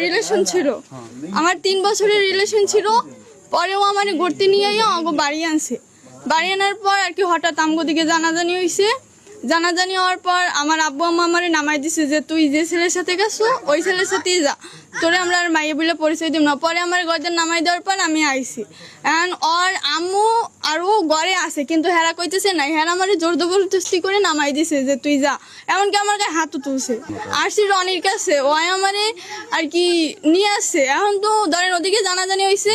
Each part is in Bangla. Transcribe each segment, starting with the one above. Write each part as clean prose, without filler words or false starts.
রিলেশন ছিল, আমার 3 বছরের রিলেশন ছিল। পরেও আমার ঘুরতে নিয়ে আমাকে বাড়ি আনছে। বাড়ি আনার পর আর কি হঠাৎ আমগো দিকে জানাজানি হয়েছে। জানাজানি হওয়ার পর আমার আব্বু আম্মা আমারে নামাই দিছে যে তুই যে ছেলের সাথে গেছো ওই ছেলের সাথেই যা, তোরে আমরা আর মাইয়ে বলে পরিচয় দিব না। পরে আমার গর্দের নামাই দেওয়ার পর আমি আইছি। এখন ওর আম্মু আরও ঘরে আছে, কিন্তু হেরা কইতেছে না, হেরা আমার জোর জবরদস্তি করে নামাই দিছে যে তুই যা। এমনকি আমার গায়ে হাতও তুলছে। আসছি রনির কাছে, ও আমারে আর কি নিয়ে আসছে। এখন তো ধরেন ওদিকে জানাজানি হয়েছে,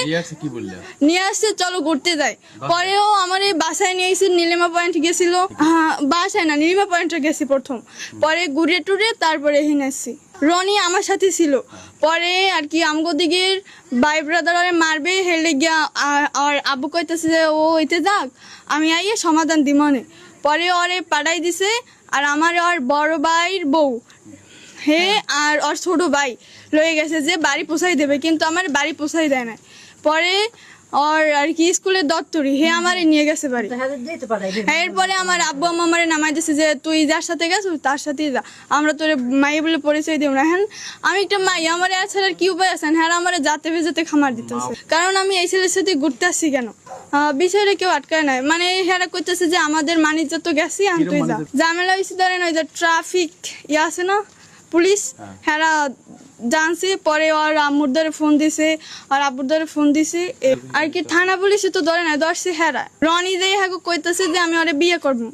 নিয়ে আসছে চলো ঘুরতে যাই। পরেও আমার বাসায় নিয়ে এসে নীলিমা পয়েন্ট গেছিল। হ্যাঁ, বাসায় না, নীলিমা পয়েন্টে গেছি প্রথম। পরে ঘুরে টুরে তারপরে এখানে আসছি। রনি আমার সাথে ছিল। পরে আর কি আমগো দিকের ভাই ব্রাদার ওরে মারবে হেলে গিয়া আর আব্বু কইতেছে যে ও হইতে যাক, আমি আইয়ে সমাধান দিমনে। পরে ওরে পাঠাই দিছে। আর আমার ওর বড় ভাইয়ের বউ হে আর ওর ছোট ভাই লয়ে গেছে যে বাড়ি পৌঁছাই দেবে, কিন্তু আমার বাড়ি পৌঁছাই দেয় না। পরে ওর আর কি স্কুলের দপ্তরি হে আমারে নিয়ে গেছে বাড়ি। এরপরে আমার আব্বু আম্মা আমারে নামাই দিছে যে তুই যার সাথে গেছ তার সাথেই যা, আমরা তোর মাই বলে পরিচয় দিব না। হ্যাঁ, আমি একটা মাই, আমার এছাড়া কি উপায় আছে? হ্যাঁ, আমার যাতে ভেজাতে খামার দিতেছে, কারণ আমি এই ছেলের সাথে ঘুরতে আসছি কেন, বিষয়টা কেউ আটকায় নাই। মানে হেরা করতেছে যে আমাদের মানিজ্য তো গেছি, আমি তুই যা। ঝামেলা হয়েছে ধরেন ওই যে ট্রাফিক আছে না, পুলিশ, হেরা জানছি। পরে ওর আম্মুর ধরে ফোন দিছে, আর আব্বুর ধরে ফোন দিছে আর কি। থানা পুলিশে তো ধরে না, ধরছে হেরা। রনি যে হ্যাঁ কইতেছে যে আমি ওরে বিয়ে করবো।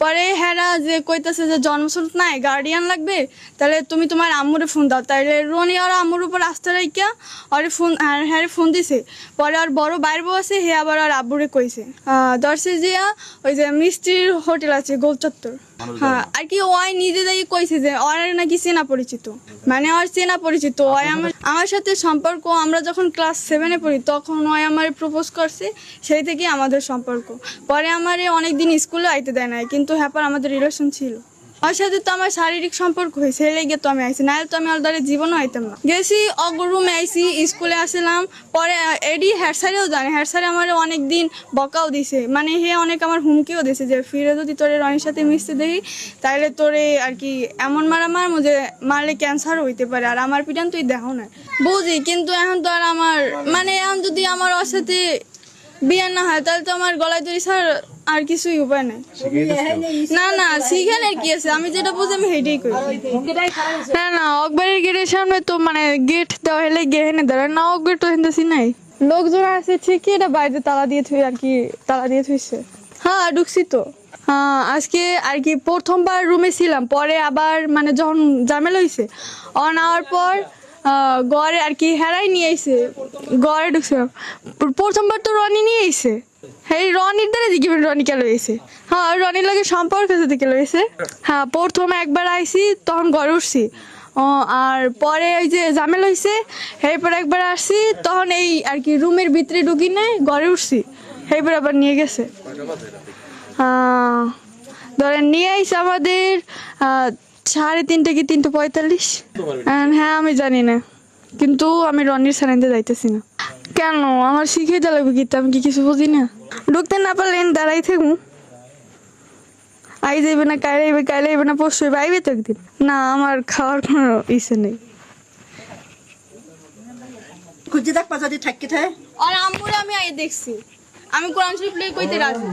পরে হেরা যে কইতেছে যে জন্মসূত্র নাই, গার্ডিয়ান লাগবে, তাহলে তুমি তোমার আম্মুরে ফোন দাও। তাইলে রনি আর আম্মুর উপর আস্থা রাখিয়া ওরে ফোন হ্যাঁ ফোন দিছে। পরে আর বড় বাইর বউ আছে, হে আবার আর আব্বুরে কইছে। ধরছে যে ওই যে মিষ্টির হোটেল আছে গোলচত্বর, হ্যাঁ আর কি। ওই নিজে যাই কইছে যে ওর নাকি চেনা পরিচিত, মানে ওর চেনা পরিচিত। ওই আমার সাথে সম্পর্ক, আমরা যখন ক্লাস 7-এ পড়ি তখন ওই আমার প্রপোজ করছে, সেই থেকে আমাদের সম্পর্ক। পরে আমার অনেকদিন স্কুলে আইতে দেয় নাই, কিন্তু হ্যাঁ আমাদের রিলেশন ছিল। ওর সাথে তো আমার শারীরিক সম্পর্ক হয়েছে, এই লেগে তো আমি আইসি, নাহলে তো আমি ওর দ্বারা জীবনও আইতাম না। গেছি অগরুমে আইসি, স্কুলে আসলাম। পরে এডি হেড স্যারেও জানে, হেড স্যারে আমার অনেকদিন বকাও দিছে, মানে হে অনেক আমার হুমকিও দিছে যে ফিরে যদি তোরে রনির সাথে মিশতে দেখি তাহলে তোরে আর কি এমন মারবো যে মারলে ক্যান্সারও হইতে পারে। আর আমার পিটান তুই দেখো না, বুঝি। কিন্তু এখন তো আর আমার মানে এখন যদি আমার ওর সাথে বিয়ে না হয় তাহলে তো আমার গলায় দড়ি ছাড় আর কিছুই উপায় নাই। না না, শিখেন আর কি আছে, আমি যেটা বুঝি আমি হেঁটেই করি। না না, অকবারের গেটের সামনে তো মানে গেট দেওয়া হলে গেহেনে দাঁড়ায় না, অকবার তো হিন্দাসি নাই, লোকজন আছে ঠিকই, এটা বাড়িতে তালা দিয়ে থুই আর কি, তালা দিয়ে থুইছে। হ্যাঁ ঢুকছি তো। হ্যাঁ, আজকে আর কি প্রথমবার রুমে ছিলাম, পরে আবার মানে যখন ঝামেলা হয়েছে অন আওয়ার পর গড়ে আর কি হেরাই নিয়ে আইছে, গড়ে ঢুকছিলাম। প্রথমবার তো রনি নিয়ে আইছে, হ্যাঁ রনির দ্বারা জিজ্ঞেস রনি কেন এসে। হ্যাঁ, রনির লাগে সম্পর্ক সাথে কেন এসে। হ্যাঁ, প্রথমে একবার আইসি তখন ঘরে উঠছি, আর পরে ওই যে ঝামেলা হয়েছে এরপর একবার আসছি, তখন এই আর কি রুমের ভিতরে ঢুকি নাই, ঘরে উঠছি, এরপর আবার নিয়ে গেছে। ধরেন নিয়ে আইসে আমাদের 3:30 কি 3:45। হ্যাঁ আমি জানি না, কিন্তু আমি রনির সারাইতে যাইতেছি না। কেন আমার শিখিয়ে দেওয়া লাগবে কি? আমি কি কিছু বুঝি না? ঢুকতে না পারলে দাঁড়াই থাকবো, আই যাইবে না, কাইলে আইবে, কাইলে আইবে না, পরশু আইবে, আইবে তো একদিন। না, আমার খাওয়ার কোনো ইচ্ছে নেই। খুঁজে দেখ যদি থাকি থাকে। আর আম্মুরে আমি আই দেখছি, আমি কোরআন শরীফ লই কইতে রাজি।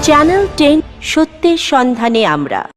চ্যানেল 10 সত্যের সন্ধানে আমরা।